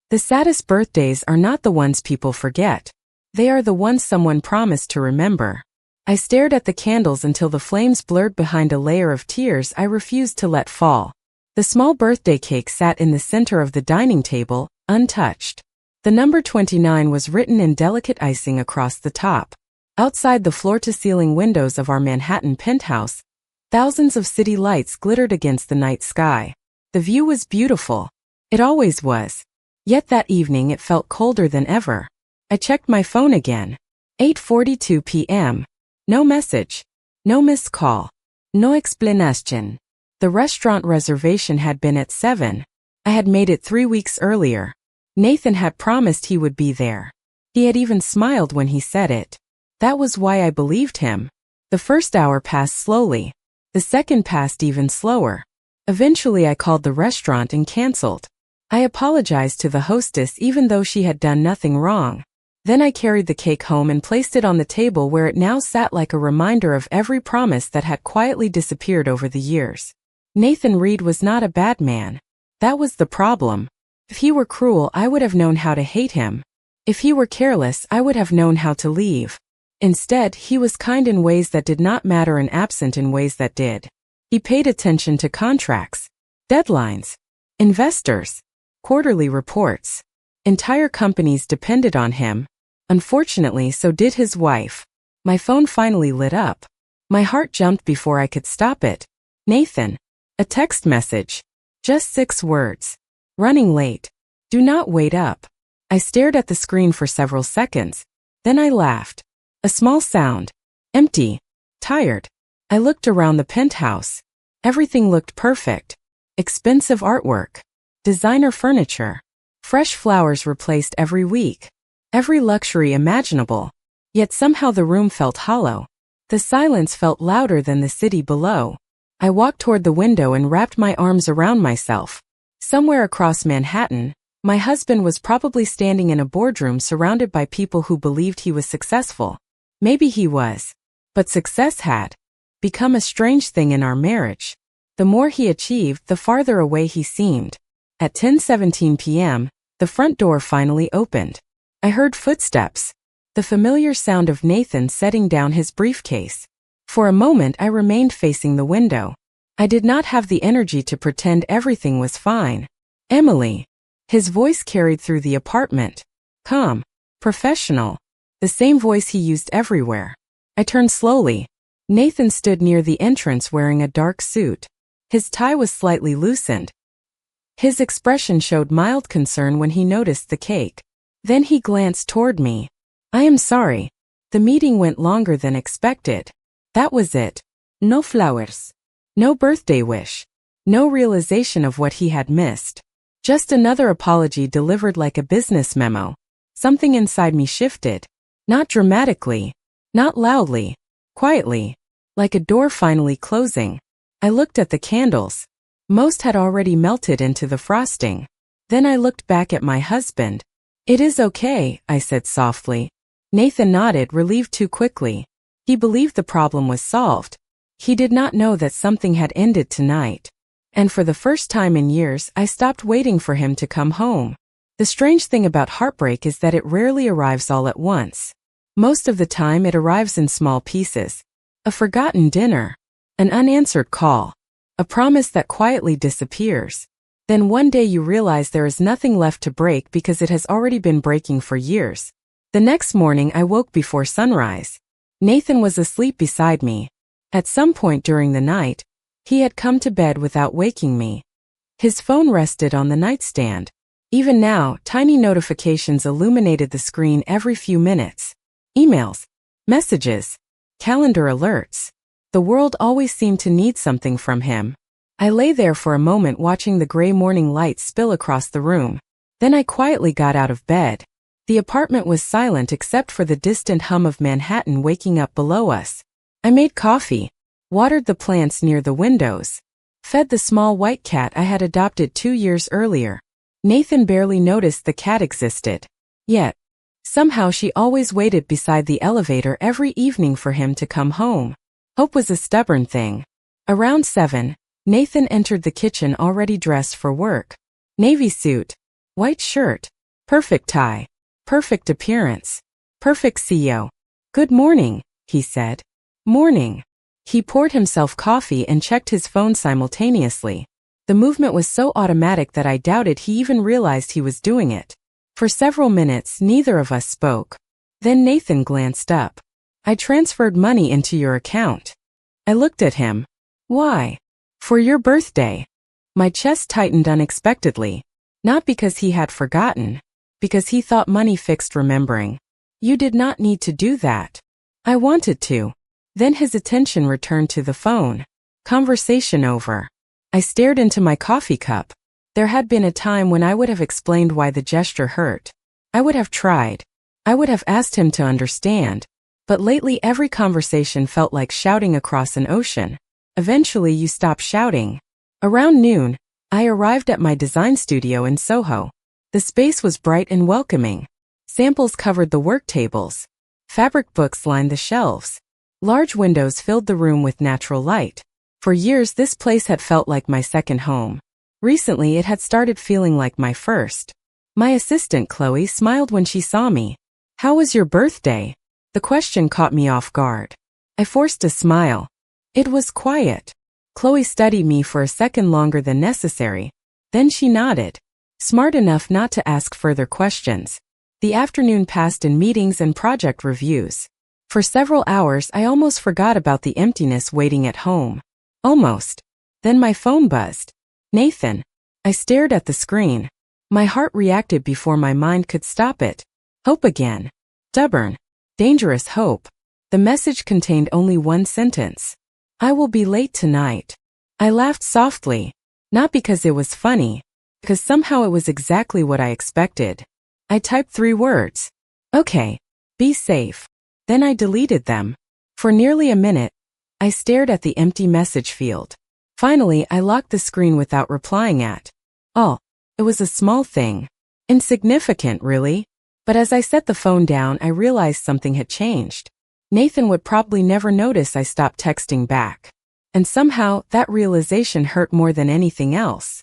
The saddest birthdays are not the ones people forget. They are the ones someone promised to remember. I stared at the candles until the flames blurred behind a layer of tears I refused to let fall. The small birthday cake sat in the center of the dining table, untouched. The number 29 was written in delicate icing across the top. Outside the floor-to-ceiling windows of our Manhattan penthouse, thousands of city lights glittered against the night sky. The view was beautiful. It always was. Yet that evening it felt colder than ever. I checked my phone again. 8:42 p.m. No message. No missed call. No explanation. The restaurant reservation had been at 7. I had made it 3 weeks earlier. Nathan had promised he would be there. He had even smiled when he said it. That was why I believed him. The first hour passed slowly. The second passed even slower. Eventually I called the restaurant and canceled. I apologized to the hostess even though she had done nothing wrong. Then I carried the cake home and placed it on the table where it now sat like a reminder of every promise that had quietly disappeared over the years. Nathan Reed was not a bad man. That was the problem. If he were cruel, I would have known how to hate him. If he were careless, I would have known how to leave. Instead, he was kind in ways that did not matter and absent in ways that did. He paid attention to contracts, deadlines, investors, quarterly reports. Entire companies depended on him. Unfortunately, so did his wife. My phone finally lit up. My heart jumped before I could stop it. Nathan. A text message. Just 6 words. Running late. Do not wait up. I stared at the screen for several seconds. Then I laughed. A small sound. Empty. Tired. I looked around the penthouse. Everything looked perfect. Expensive artwork. Designer furniture. Fresh flowers replaced every week. Every luxury imaginable. Yet somehow the room felt hollow. The silence felt louder than the city below. I walked toward the window and wrapped my arms around myself. Somewhere across Manhattan, my husband was probably standing in a boardroom surrounded by people who believed he was successful. Maybe he was. But success had become a strange thing in our marriage. The more he achieved, the farther away he seemed. At 10:17 p.m., the front door finally opened. I heard footsteps. The familiar sound of Nathan setting down his briefcase. For a moment I remained facing the window. I did not have the energy to pretend everything was fine. Emily. His voice carried through the apartment. Calm. Professional. The same voice he used everywhere. I turned slowly. Nathan stood near the entrance wearing a dark suit. His tie was slightly loosened. His expression showed mild concern when he noticed the cake. Then he glanced toward me. I am sorry. The meeting went longer than expected. That was it. No flowers. No birthday wish. No realization of what he had missed. Just another apology delivered like a business memo. Something inside me shifted. Not dramatically. Not loudly. Quietly. Like a door finally closing. I looked at the candles. Most had already melted into the frosting. Then I looked back at my husband. It is okay, I said softly. Nathan nodded, relieved too quickly. He believed the problem was solved. He did not know that something had ended tonight. And for the first time in years, I stopped waiting for him to come home. The strange thing about heartbreak is that it rarely arrives all at once. Most of the time it arrives in small pieces. A forgotten dinner. An unanswered call. A promise that quietly disappears. Then one day you realize there is nothing left to break because it has already been breaking for years. The next morning I woke before sunrise. Nathan was asleep beside me. At some point during the night, he had come to bed without waking me. His phone rested on the nightstand. Even now, tiny notifications illuminated the screen every few minutes. Emails, messages, calendar alerts. The world always seemed to need something from him. I lay there for a moment watching the gray morning light spill across the room. Then I quietly got out of bed. The apartment was silent except for the distant hum of Manhattan waking up below us. I made coffee, watered the plants near the windows, fed the small white cat I had adopted 2 years earlier. Nathan barely noticed the cat existed. Yet, somehow she always waited beside the elevator every evening for him to come home. Hope was a stubborn thing. Around 7, Nathan entered the kitchen already dressed for work. Navy suit, white shirt, Perfect tie. Perfect appearance. Perfect CEO. Good morning, he said. Morning. He poured himself coffee and checked his phone simultaneously. The movement was so automatic that I doubted he even realized he was doing it. For several minutes, neither of us spoke. Then Nathan glanced up. I transferred money into your account. I looked at him. Why? For your birthday. My chest tightened unexpectedly. Not because he had forgotten. Because he thought money fixed remembering. You did not need to do that. I wanted to. Then his attention returned to the phone. Conversation over. I stared into my coffee cup. There had been a time when I would have explained why the gesture hurt. I would have tried. I would have asked him to understand. But lately every conversation felt like shouting across an ocean. Eventually you stop shouting. Around noon, I arrived at my design studio in Soho. The space was bright and welcoming. Samples covered the work tables. Fabric books lined the shelves. Large windows filled the room with natural light. For years this place had felt like my second home. Recently it had started feeling like my first. My assistant Chloe smiled when she saw me. How was your birthday? The question caught me off guard. I forced a smile. It was quiet. Chloe studied me for a second longer than necessary. Then she nodded. Smart enough not to ask further questions. The afternoon passed in meetings and project reviews. For several hours I almost forgot about the emptiness waiting at home. Almost. Then my phone buzzed. Nathan. I stared at the screen. My heart reacted before my mind could stop it. Hope again. Stubborn. Dangerous hope. The message contained only one sentence. I will be late tonight. I laughed softly. Not because it was funny. Because somehow it was exactly what I expected. I typed 3 words. Okay. Be safe. Then I deleted them. For nearly a minute, I stared at the empty message field. Finally, I locked the screen without replying at. Oh, it was a small thing. Insignificant, really. But as I set the phone down, I realized something had changed. Nathan would probably never notice I stopped texting back. And somehow, that realization hurt more than anything else.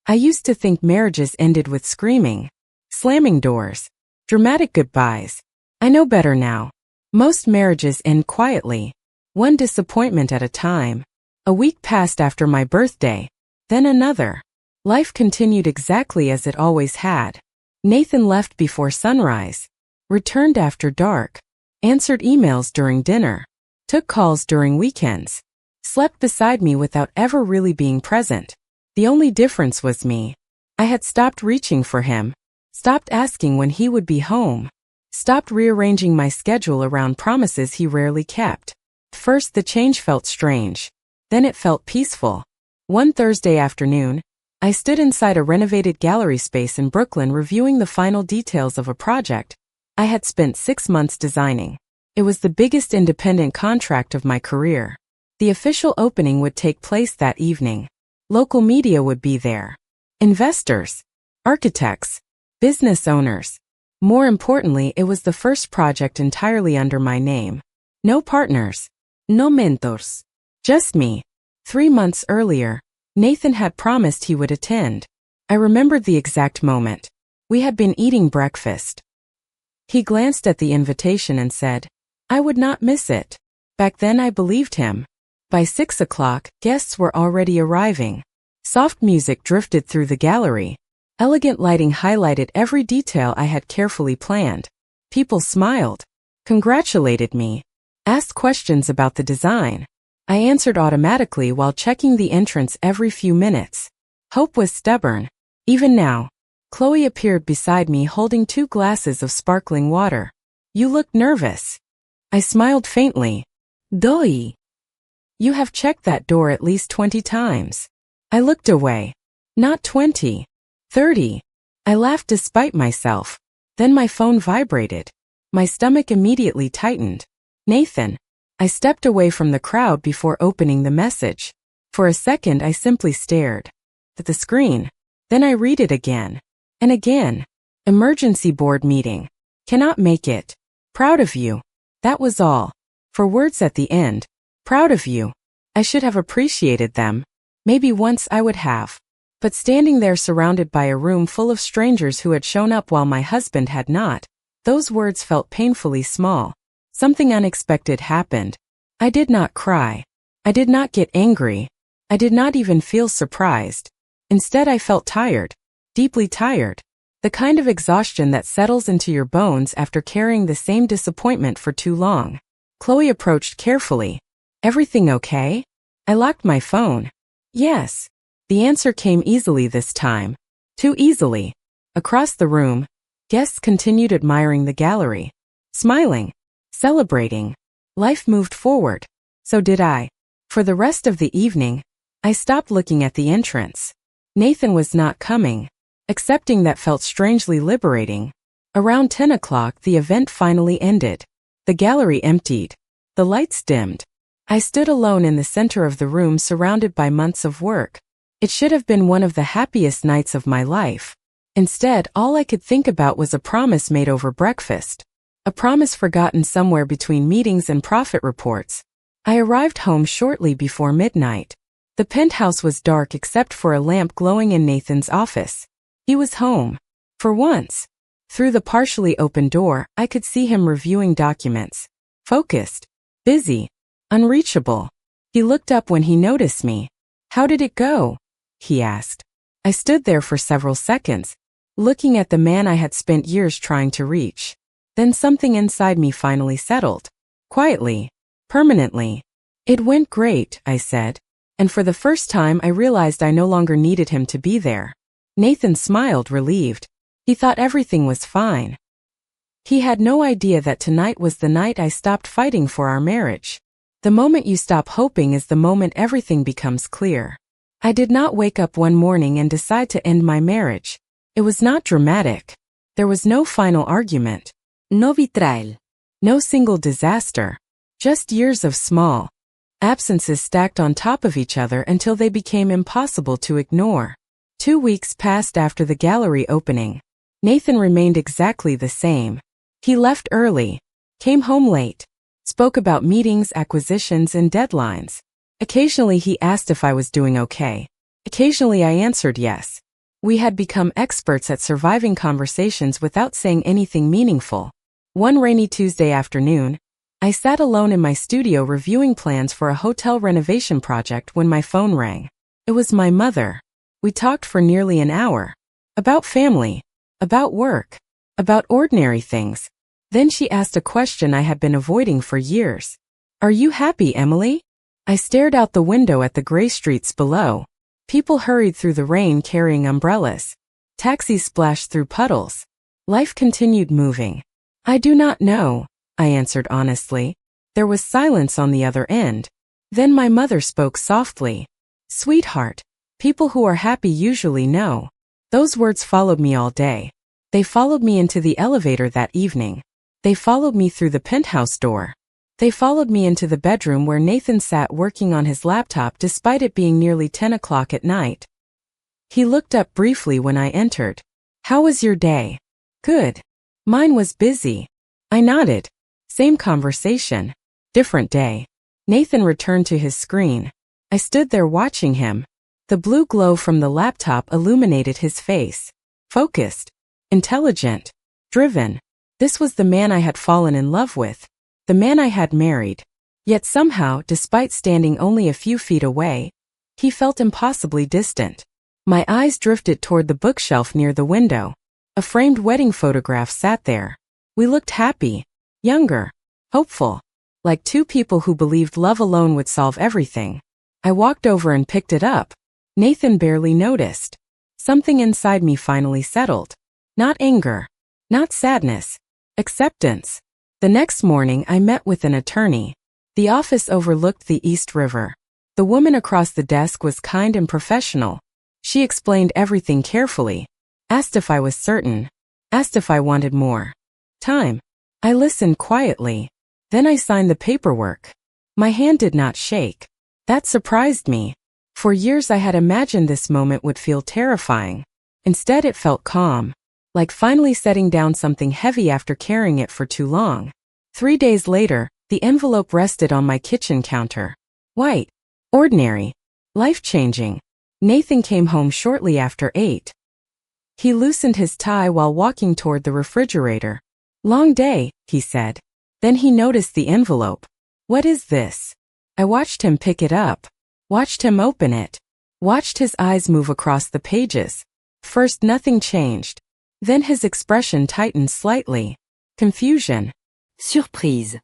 I used to think marriages ended with screaming, slamming doors, dramatic goodbyes. I know better now. Most marriages end quietly. One disappointment at a time. A week passed after my birthday. Then another. Life continued exactly as it always had. Nathan left before sunrise. Returned after dark. Answered emails during dinner. Took calls during weekends. Slept beside me without ever really being present. The only difference was me. I had stopped reaching for him. Stopped asking when he would be home. Stopped rearranging my schedule around promises he rarely kept. First the change felt strange. Then it felt peaceful. One Thursday afternoon, I stood inside a renovated gallery space in Brooklyn reviewing the final details of a project I had spent 6 months designing. It was the biggest independent contract of my career. The official opening would take place that evening. Local media would be there. Investors, architects, business owners. More importantly, it was the first project entirely under my name. No partners. No mentors. Just me. 3 months earlier, Nathan had promised he would attend. I remembered the exact moment. We had been eating breakfast. He glanced at the invitation and said, I would not miss it. Back then I believed him. By 6 o'clock, guests were already arriving. Soft music drifted through the gallery. Elegant lighting highlighted every detail I had carefully planned. People smiled, congratulated me, asked questions about the design. I answered automatically while checking the entrance every few minutes. Hope was stubborn. Even now, Chloe appeared beside me holding 2 glasses of sparkling water. You look nervous. I smiled faintly. Doi. You have checked that door at least 20 times. I looked away. Not 20. 30. I laughed despite myself. Then my phone vibrated. My stomach immediately tightened. Nathan. I stepped away from the crowd before opening the message. For a second I simply stared at the screen. Then I read it again. And again. Emergency board meeting. Cannot make it. Proud of you. That was all. For words at the end. Proud of you. I should have appreciated them. Maybe once I would have. But standing there surrounded by a room full of strangers who had shown up while my husband had not, those words felt painfully small. Something unexpected happened. I did not cry. I did not get angry. I did not even feel surprised. Instead, I felt tired. Deeply tired. The kind of exhaustion that settles into your bones after carrying the same disappointment for too long. Chloe approached carefully. Everything okay? I locked my phone. Yes. The answer came easily this time. Too easily. Across the room, guests continued admiring the gallery. Smiling. Celebrating. Life moved forward. So did I. For the rest of the evening, I stopped looking at the entrance. Nathan was not coming. Accepting that felt strangely liberating. Around 10 o'clock, the event finally ended. The gallery emptied. The lights dimmed. I stood alone in the center of the room surrounded by months of work. It should have been one of the happiest nights of my life. Instead, all I could think about was a promise made over breakfast. A promise forgotten somewhere between meetings and profit reports. I arrived home shortly before midnight. The penthouse was dark except for a lamp glowing in Nathan's office. He was home. For once. Through the partially open door, I could see him reviewing documents. Focused. Busy. Unreachable. He looked up when he noticed me. How did it go? He asked. I stood there for several seconds, looking at the man I had spent years trying to reach. Then something inside me finally settled. Quietly. Permanently. It went great, I said. And for the first time I realized I no longer needed him to be there. Nathan smiled, relieved. He thought everything was fine. He had no idea that tonight was the night I stopped fighting for our marriage. The moment you stop hoping is the moment everything becomes clear. I did not wake up one morning and decide to end my marriage. It was not dramatic. There was no final argument. No betrayal. No single disaster. Just years of small absences stacked on top of each other until they became impossible to ignore. 2 weeks passed after the gallery opening. Nathan remained exactly the same. He left early, came home late, spoke about meetings, acquisitions, and deadlines. Occasionally he asked if I was doing okay. Occasionally I answered yes. We had become experts at surviving conversations without saying anything meaningful. One rainy Tuesday afternoon, I sat alone in my studio reviewing plans for a hotel renovation project when my phone rang. It was my mother. We talked for nearly an hour. About family. About work. About ordinary things. Then she asked a question I had been avoiding for years. Are you happy, Emily? I stared out the window at the gray streets below. People hurried through the rain carrying umbrellas. Taxis splashed through puddles. Life continued moving. I do not know, I answered honestly. There was silence on the other end. Then my mother spoke softly. Sweetheart, people who are happy usually know. Those words followed me all day. They followed me into the elevator that evening. They followed me through the penthouse door. They followed me into the bedroom where Nathan sat working on his laptop despite it being nearly 10 o'clock at night. He looked up briefly when I entered. How was your day? Good. Mine was busy. I nodded. Same conversation. Different day. Nathan returned to his screen. I stood there watching him. The blue glow from the laptop illuminated his face. Focused. Intelligent. Driven. This was the man I had fallen in love with. The man I had married. Yet somehow, despite standing only a few feet away, he felt impossibly distant. My eyes drifted toward the bookshelf near the window. A framed wedding photograph sat there. We looked happy, younger, hopeful, like two people who believed love alone would solve everything. I walked over and picked it up. Nathan barely noticed. Something inside me finally settled. Not anger, not sadness, acceptance. The next morning I met with an attorney. The office overlooked the East River. The woman across the desk was kind and professional. She explained everything carefully. Asked if I was certain. Asked if I wanted more time. I listened quietly. Then I signed the paperwork. My hand did not shake. That surprised me. For years I had imagined this moment would feel terrifying. Instead it felt calm. Like finally setting down something heavy after carrying it for too long. 3 days later, the envelope rested on my kitchen counter. White. Ordinary. Life-changing. Nathan came home shortly after 8. He loosened his tie while walking toward the refrigerator. "Long day," he said. Then he noticed the envelope. "What is this?" I watched him pick it up. Watched him open it. Watched his eyes move across the pages. First nothing changed. Then his expression tightened slightly. Confusion. Surprise.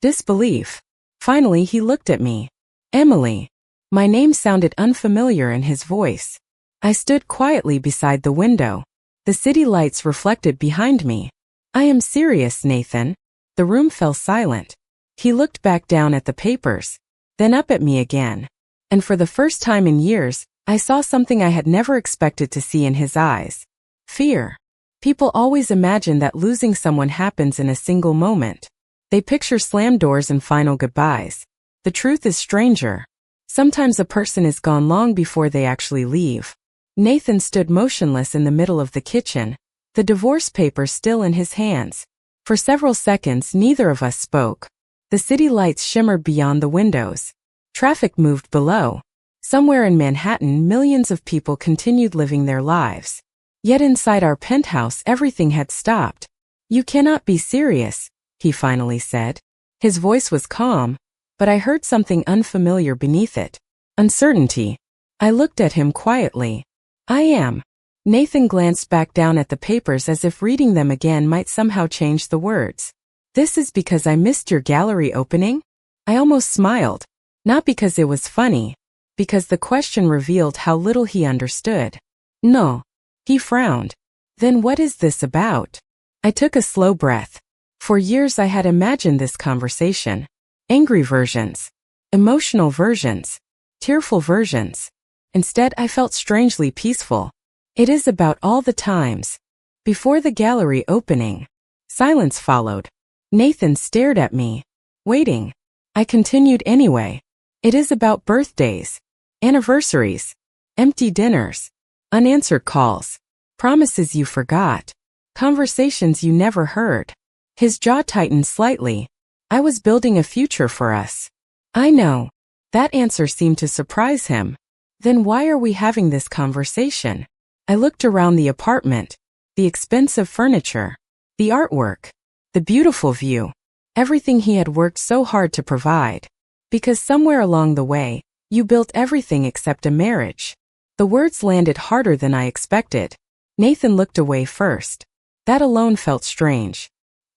Disbelief. Finally he looked at me. "Emily." My name sounded unfamiliar in his voice. I stood quietly beside the window. The city lights reflected behind me. "I am serious, Nathan." The room fell silent. He looked back down at the papers, then up at me again. And for the first time in years, I saw something I had never expected to see in his eyes. Fear. People always imagine that losing someone happens in a single moment. They picture slammed doors and final goodbyes. The truth is stranger. Sometimes a person is gone long before they actually leave. Nathan stood motionless in the middle of the kitchen, the divorce papers still in his hands. For several seconds, neither of us spoke. The city lights shimmered beyond the windows. Traffic moved below. Somewhere in Manhattan, millions of people continued living their lives. Yet inside our penthouse, everything had stopped. "You cannot be serious," he finally said. His voice was calm, but I heard something unfamiliar beneath it. Uncertainty. I looked at him quietly. "I am." Nathan glanced back down at the papers as if reading them again might somehow change the words. "This is because I missed your gallery opening?" I almost smiled. Not because it was funny, because the question revealed how little he understood. "No." He frowned. "Then what is this about?" I took a slow breath. For years I had imagined this conversation. Angry versions. Emotional versions. Tearful versions. Instead, I felt strangely peaceful. It is about all the times. Before the gallery opening. Silence followed. Nathan stared at me. Waiting. I continued anyway. It is about birthdays. Anniversaries. Empty dinners. Unanswered calls. Promises you forgot. Conversations you never heard. His jaw tightened slightly. I was building a future for us. "I know." That answer seemed to surprise him. "Then why are we having this conversation?" I looked around the apartment. The expensive furniture. The artwork. The beautiful view. Everything he had worked so hard to provide. Because somewhere along the way, you built everything except a marriage. The words landed harder than I expected. Nathan looked away first. That alone felt strange.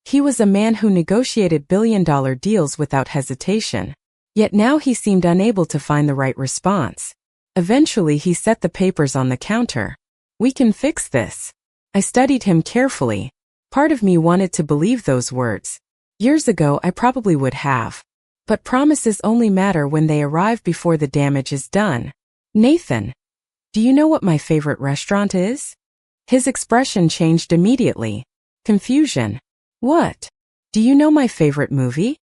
He was a man who negotiated billion-dollar deals without hesitation. Yet now he seemed unable to find the right response. Eventually he set the papers on the counter. "We can fix this." I studied him carefully. Part of me wanted to believe those words. Years ago I probably would have. But promises only matter when they arrive before the damage is done. "Nathan, do you know what my favorite restaurant is?" His expression changed immediately. Confusion. "What? Do you know my favorite movie?"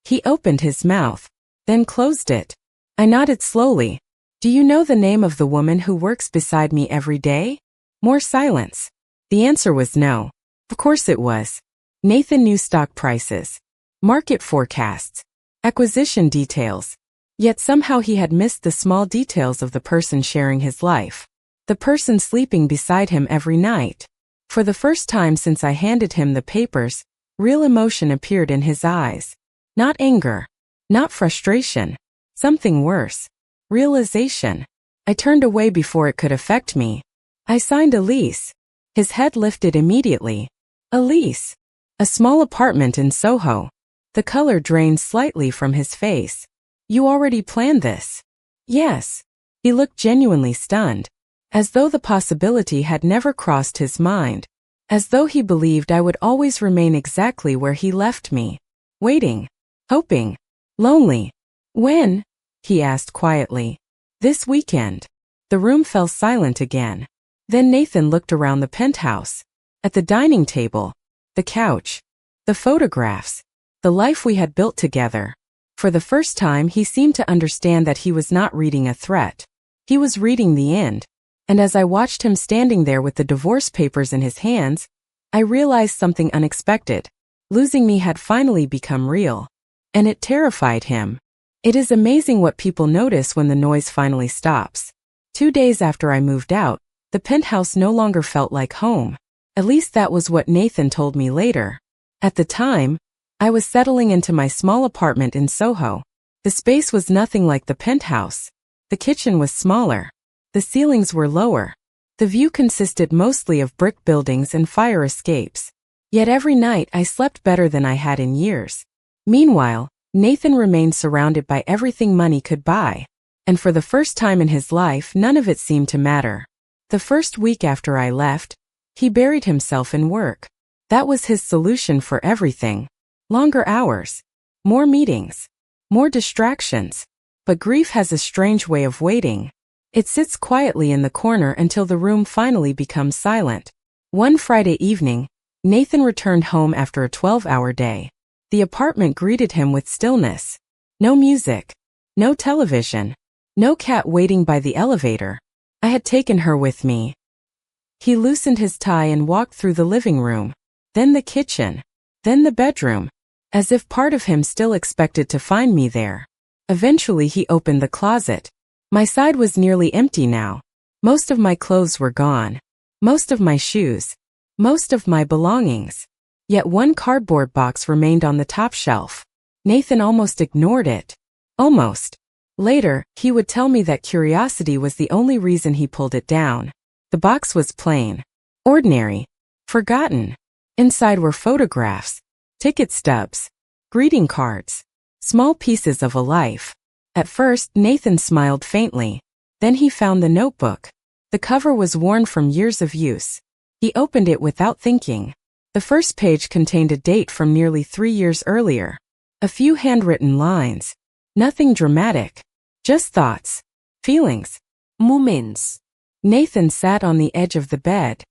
He opened his mouth, then closed it. I nodded slowly. "Do you know the name of the woman who works beside me every day?" More silence. The answer was no. Of course it was. Nathan knew stock prices, market forecasts, acquisition details. Yet somehow he had missed the small details of the person sharing his life. The person sleeping beside him every night. For the first time since I handed him the papers, real emotion appeared in his eyes. Not anger. Not frustration. Something worse. Realization. I turned away before it could affect me. I signed a lease. His head lifted immediately. A lease. A small apartment in Soho. The color drained slightly from his face. "You already planned this?" "Yes." He looked genuinely stunned. As though the possibility had never crossed his mind. As though he believed I would always remain exactly where he left me. Waiting. Hoping. Lonely. "When?" he asked quietly. "This weekend." The room fell silent again. Then Nathan looked around the penthouse. At the dining table. The couch. The photographs. The life we had built together. For the first time he seemed to understand that he was not reading a threat. He was reading the end. And as I watched him standing there with the divorce papers in his hands, I realized something unexpected. Losing me had finally become real. And it terrified him. It is amazing what people notice when the noise finally stops. 2 days after I moved out, the penthouse no longer felt like home. At least that was what Nathan told me later. At the time, I was settling into my small apartment in Soho. The space was nothing like the penthouse. The kitchen was smaller. The ceilings were lower. The view consisted mostly of brick buildings and fire escapes. Yet every night I slept better than I had in years. Meanwhile, Nathan remained surrounded by everything money could buy. And for the first time in his life, none of it seemed to matter. The first week after I left, he buried himself in work. That was his solution for everything. Longer hours. More meetings. More distractions. But grief has a strange way of waiting. It sits quietly in the corner until the room finally becomes silent. One Friday evening, Nathan returned home after a 12-hour day. The apartment greeted him with stillness. No music. No television. No cat waiting by the elevator. I had taken her with me. He loosened his tie and walked through the living room, then the kitchen, then the bedroom, as if part of him still expected to find me there. Eventually he opened the closet. My side was nearly empty now. Most of my clothes were gone. Most of my shoes. Most of my belongings. Yet one cardboard box remained on the top shelf. Nathan almost ignored it. Almost. Later, he would tell me that curiosity was the only reason he pulled it down. The box was plain. Ordinary. Forgotten. Inside were photographs. Ticket stubs. Greeting cards. Small pieces of a life. At first, Nathan smiled faintly. Then he found the notebook. The cover was worn from years of use. He opened it without thinking. The first page contained a date from nearly 3 years earlier. A few handwritten lines. Nothing dramatic. Just thoughts. Feelings. Moments. Nathan sat on the edge of the bed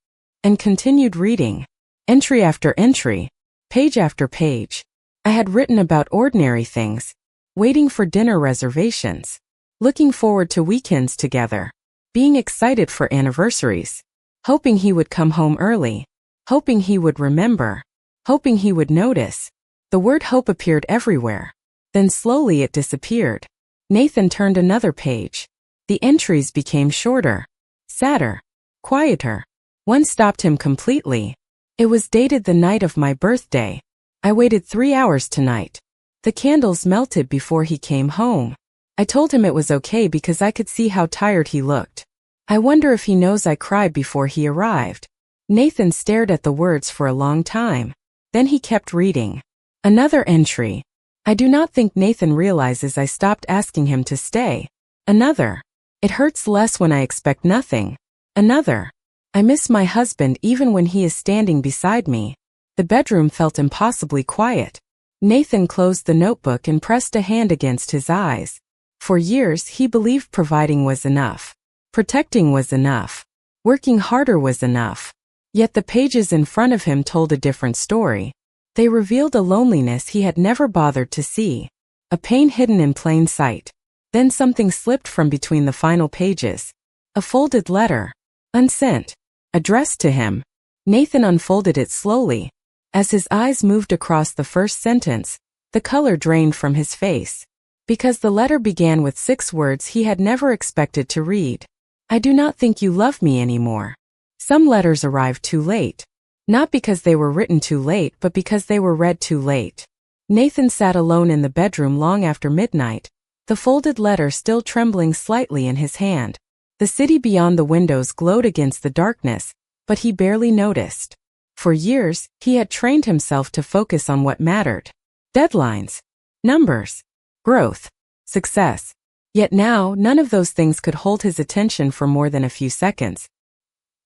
and continued reading. Entry after entry. Page after page. I had written about ordinary things. Waiting for dinner reservations. Looking forward to weekends together. Being excited for anniversaries. Hoping he would come home early. Hoping he would remember. Hoping he would notice. The word hope appeared everywhere. Then slowly it disappeared. Nathan turned another page. The entries became shorter. Sadder. Quieter. One stopped him completely. It was dated the night of my birthday. I waited 3 hours tonight. The candles melted before he came home. I told him it was okay because I could see how tired he looked. I wonder if he knows I cried before he arrived. Nathan stared at the words for a long time. Then he kept reading. Another entry. I do not think Nathan realizes I stopped asking him to stay. Another. It hurts less when I expect nothing. Another. I miss my husband even when he is standing beside me. The bedroom felt impossibly quiet. Nathan closed the notebook and pressed a hand against his eyes. For years he believed providing was enough. Protecting was enough. Working harder was enough. Yet the pages in front of him told a different story. They revealed a loneliness he had never bothered to see. A pain hidden in plain sight. Then something slipped from between the final pages. A folded letter. Unsent. Addressed to him. Nathan unfolded it slowly. As his eyes moved across the first sentence, the color drained from his face. Because the letter began with 6 words he had never expected to read. I do not think you love me anymore. Some letters arrived too late. Not because they were written too late, but because they were read too late. Nathan sat alone in the bedroom long after midnight, the folded letter still trembling slightly in his hand. The city beyond the windows glowed against the darkness, but he barely noticed. For years, he had trained himself to focus on what mattered. Deadlines. Numbers. Growth. Success. Yet now, none of those things could hold his attention for more than a few seconds.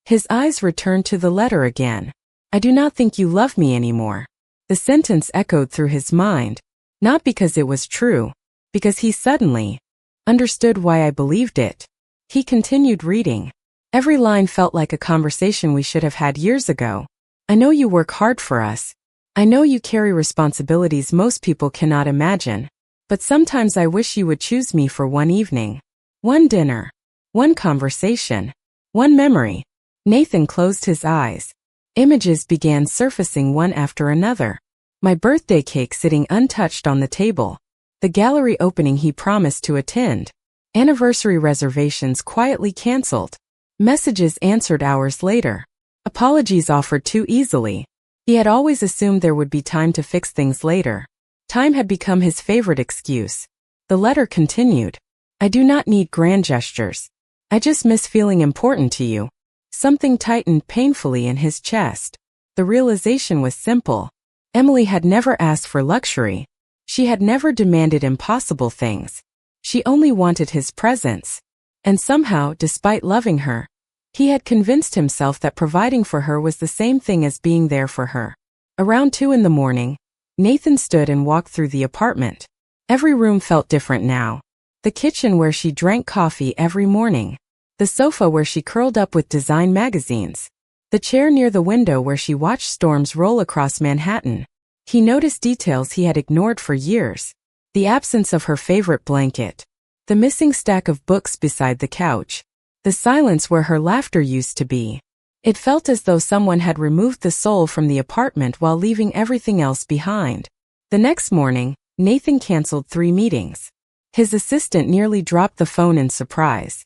His eyes returned to the letter again. I do not think you love me anymore. The sentence echoed through his mind, not because it was true, because he suddenly understood why I believed it. He continued reading. Every line felt like a conversation we should have had years ago. I know you work hard for us. I know you carry responsibilities most people cannot imagine. But sometimes I wish you would choose me for one evening. One dinner. One conversation. One memory. Nathan closed his eyes. Images began surfacing one after another. My birthday cake sitting untouched on the table. The gallery opening he promised to attend. Anniversary reservations quietly canceled. Messages answered hours later. Apologies offered too easily. He had always assumed there would be time to fix things later. Time had become his favorite excuse. The letter continued. I do not need grand gestures. I just miss feeling important to you. Something tightened painfully in his chest. The realization was simple. Emily had never asked for luxury. She had never demanded impossible things. She only wanted his presence. And somehow, despite loving her, he had convinced himself that providing for her was the same thing as being there for her. Around 2 a.m, Nathan stood and walked through the apartment. Every room felt different now. The kitchen where she drank coffee every morning. The sofa where she curled up with design magazines. The chair near the window where she watched storms roll across Manhattan. He noticed details he had ignored for years. The absence of her favorite blanket. The missing stack of books beside the couch. The silence where her laughter used to be. It felt as though someone had removed the soul from the apartment while leaving everything else behind. The next morning, Nathan canceled 3 meetings. His assistant nearly dropped the phone in surprise.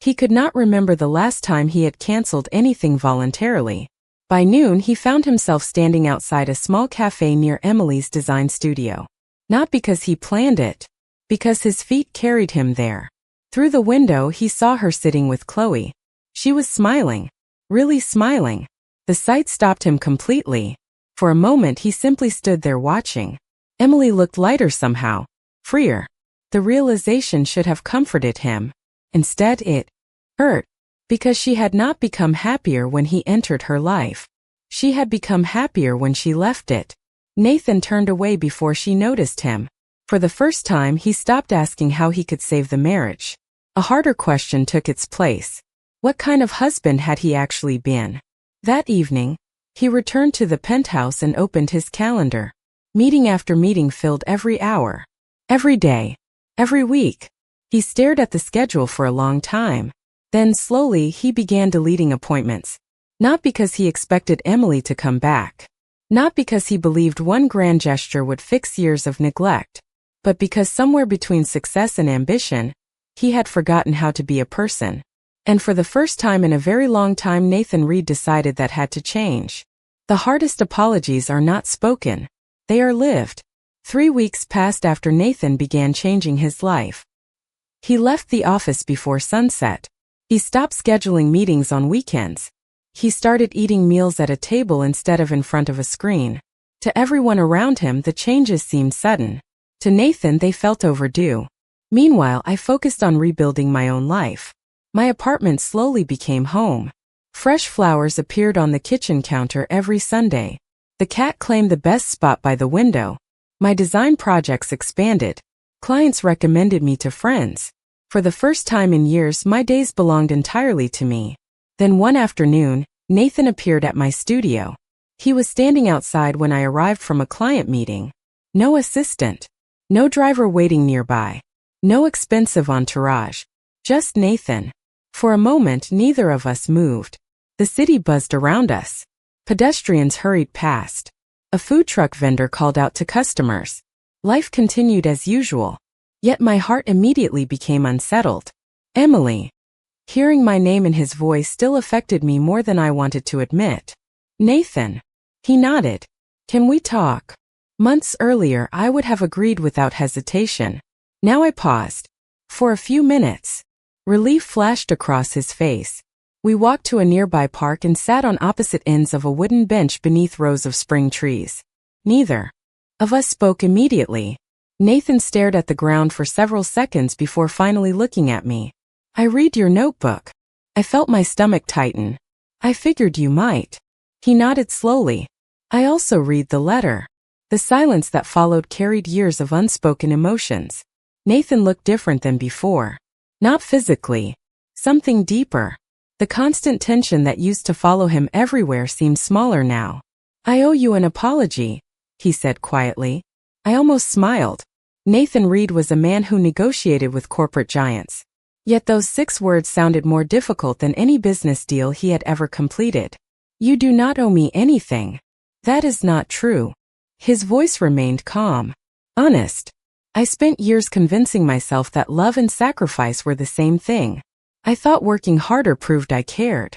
He could not remember the last time he had canceled anything voluntarily. By noon, he found himself standing outside a small cafe near Emily's design studio. Not because he planned it, because his feet carried him there. Through the window, he saw her sitting with Chloe. She was smiling. Really smiling. The sight stopped him completely. For a moment, he simply stood there watching. Emily looked lighter somehow. Freer. The realization should have comforted him. Instead, it hurt. Because she had not become happier when he entered her life. She had become happier when she left it. Nathan turned away before she noticed him. For the first time, he stopped asking how he could save the marriage. A harder question took its place. What kind of husband had he actually been? That evening, he returned to the penthouse and opened his calendar. Meeting after meeting filled every hour. Every day. Every week. He stared at the schedule for a long time. Then slowly he began deleting appointments. Not because he expected Emily to come back. Not because he believed one grand gesture would fix years of neglect. But because somewhere between success and ambition, he had forgotten how to be a person. And for the first time in a very long time, Nathan Reed decided that had to change. The hardest apologies are not spoken. They are lived. 3 weeks passed after Nathan began changing his life. He left the office before sunset. He stopped scheduling meetings on weekends. He started eating meals at a table instead of in front of a screen. To everyone around him, the changes seemed sudden. To Nathan, they felt overdue. Meanwhile, I focused on rebuilding my own life. My apartment slowly became home. Fresh flowers appeared on the kitchen counter every Sunday. The cat claimed the best spot by the window. My design projects expanded. Clients recommended me to friends. For the first time in years, my days belonged entirely to me. Then one afternoon, Nathan appeared at my studio. He was standing outside when I arrived from a client meeting. No assistant. No driver waiting nearby. No expensive entourage. Just Nathan. For a moment, neither of us moved. The city buzzed around us. Pedestrians hurried past. A food truck vendor called out to customers. Life continued as usual. Yet my heart immediately became unsettled. Emily. Hearing my name and his voice still affected me more than I wanted to admit. Nathan. He nodded. Can we talk? Months earlier, I would have agreed without hesitation. Now I paused. For a few minutes. Relief flashed across his face. We walked to a nearby park and sat on opposite ends of a wooden bench beneath rows of spring trees. Neither of us spoke immediately. Nathan stared at the ground for several seconds before finally looking at me. I read your notebook. I felt my stomach tighten. I figured you might. He nodded slowly. I also read the letter. The silence that followed carried years of unspoken emotions. Nathan looked different than before. Not physically. Something deeper. The constant tension that used to follow him everywhere seemed smaller now. I owe you an apology, he said quietly. I almost smiled. Nathan Reed was a man who negotiated with corporate giants. Yet those 6 words sounded more difficult than any business deal he had ever completed. You do not owe me anything. That is not true. His voice remained calm. Honest. I spent years convincing myself that love and sacrifice were the same thing. I thought working harder proved I cared.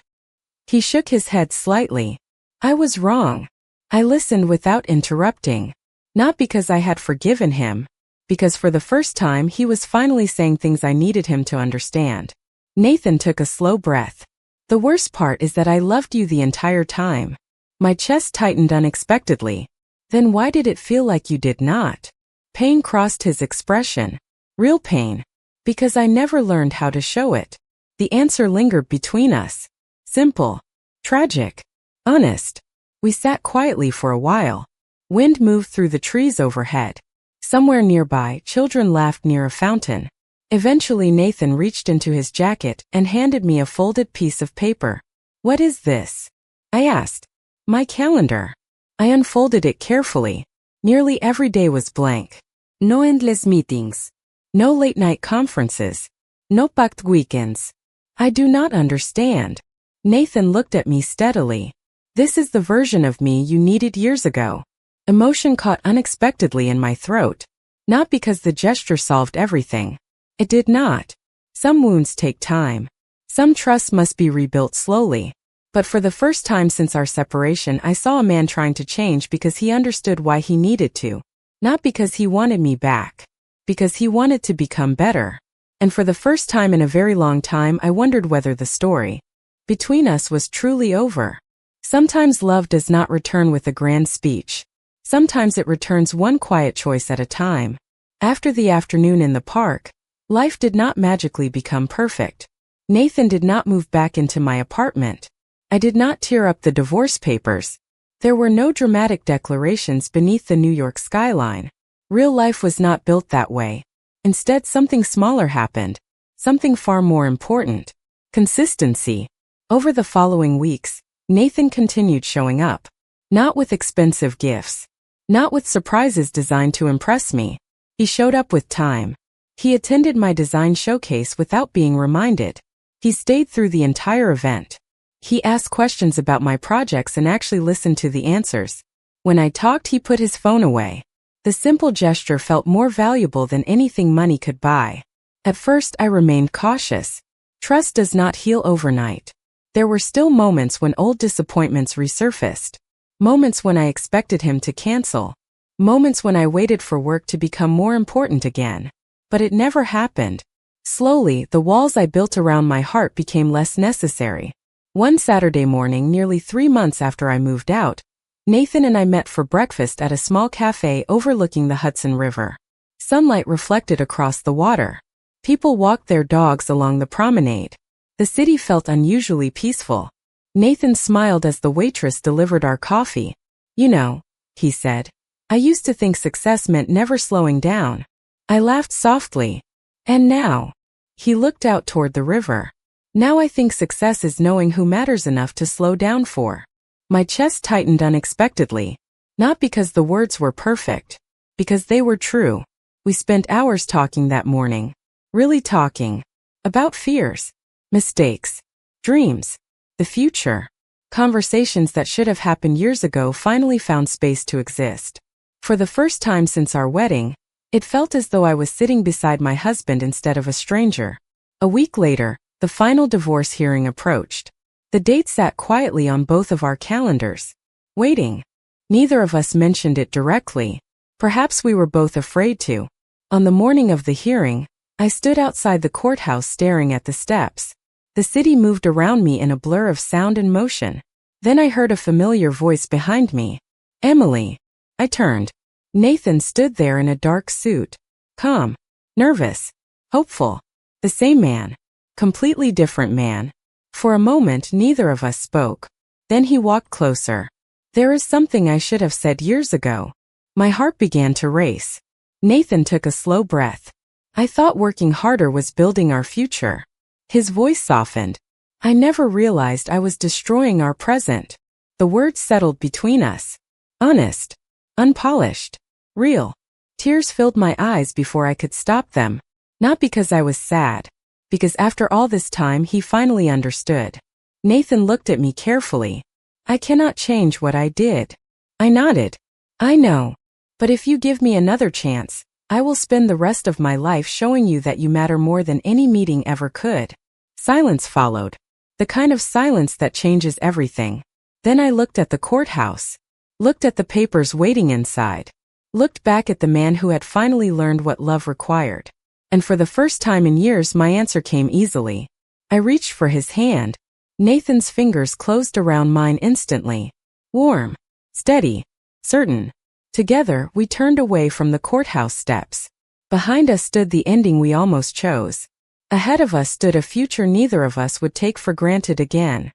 He shook his head slightly. I was wrong. I listened without interrupting. Not because I had forgiven him, because for the first time he was finally saying things I needed him to understand. Nathan took a slow breath. The worst part is that I loved you the entire time. My chest tightened unexpectedly. Then why did it feel like you did not? Pain crossed his expression. Real pain. Because I never learned how to show it. The answer lingered between us. Simple. Tragic. Honest. We sat quietly for a while. Wind moved through the trees overhead. Somewhere nearby, children laughed near a fountain. Eventually Nathan reached into his jacket and handed me a folded piece of paper. What is this? I asked. My calendar. I unfolded it carefully. Nearly every day was blank. No endless meetings. No late-night conferences. No packed weekends. I do not understand. Nathan looked at me steadily. This is the version of me you needed years ago. Emotion caught unexpectedly in my throat. Not because the gesture solved everything. It did not. Some wounds take time. Some trust must be rebuilt slowly. But for the first time since our separation, I saw a man trying to change because he understood why he needed to. Not because he wanted me back. Because he wanted to become better. And for the first time in a very long time, I wondered whether the story between us was truly over. Sometimes love does not return with a grand speech. Sometimes it returns one quiet choice at a time. After the afternoon in the park, life did not magically become perfect. Nathan did not move back into my apartment. I did not tear up the divorce papers. There were no dramatic declarations beneath the New York skyline. Real life was not built that way. Instead, something smaller happened. Something far more important. Consistency. Over the following weeks, Nathan continued showing up. Not with expensive gifts. Not with surprises designed to impress me. He showed up with time. He attended my design showcase without being reminded. He stayed through the entire event. He asked questions about my projects and actually listened to the answers. When I talked, he put his phone away. The simple gesture felt more valuable than anything money could buy. At first, I remained cautious. Trust does not heal overnight. There were still moments when old disappointments resurfaced. Moments when I expected him to cancel. Moments when I waited for work to become more important again. But it never happened. Slowly, the walls I built around my heart became less necessary. One Saturday morning, nearly 3 months after I moved out, Nathan and I met for breakfast at a small cafe overlooking the Hudson River. Sunlight reflected across the water. People walked their dogs along the promenade. The city felt unusually peaceful. Nathan smiled as the waitress delivered our coffee. You know, he said, I used to think success meant never slowing down. I laughed softly. And now? He looked out toward the river. Now I think success is knowing who matters enough to slow down for. My chest tightened unexpectedly. Not because the words were perfect. Because they were true. We spent hours talking that morning. Really talking. About fears. Mistakes. Dreams. The future. Conversations that should have happened years ago finally found space to exist. For the first time since our wedding, it felt as though I was sitting beside my husband instead of a stranger. A week later, the final divorce hearing approached. The date sat quietly on both of our calendars. Waiting. Neither of us mentioned it directly. Perhaps we were both afraid to. On the morning of the hearing, I stood outside the courthouse staring at the steps. The city moved around me in a blur of sound and motion. Then I heard a familiar voice behind me. Emily. I turned. Nathan stood there in a dark suit. Calm. Nervous. Hopeful. The same man. Completely different man. For a moment, neither of us spoke. Then he walked closer. There is something I should have said years ago. My heart began to race. Nathan took a slow breath. I thought working harder was building our future. His voice softened. I never realized I was destroying our present. The words settled between us. Honest. Unpolished. Real. Tears filled my eyes before I could stop them. Not because I was sad. Because after all this time he finally understood. Nathan looked at me carefully. I cannot change what I did. I nodded. I know. But if you give me another chance, I will spend the rest of my life showing you that you matter more than any meeting ever could. Silence followed. The kind of silence that changes everything. Then I looked at the courthouse. Looked at the papers waiting inside. Looked back at the man who had finally learned what love required. And for the first time in years my answer came easily. I reached for his hand. Nathan's fingers closed around mine instantly. Warm. Steady. Certain. Together, we turned away from the courthouse steps. Behind us stood the ending we almost chose. Ahead of us stood a future neither of us would take for granted again.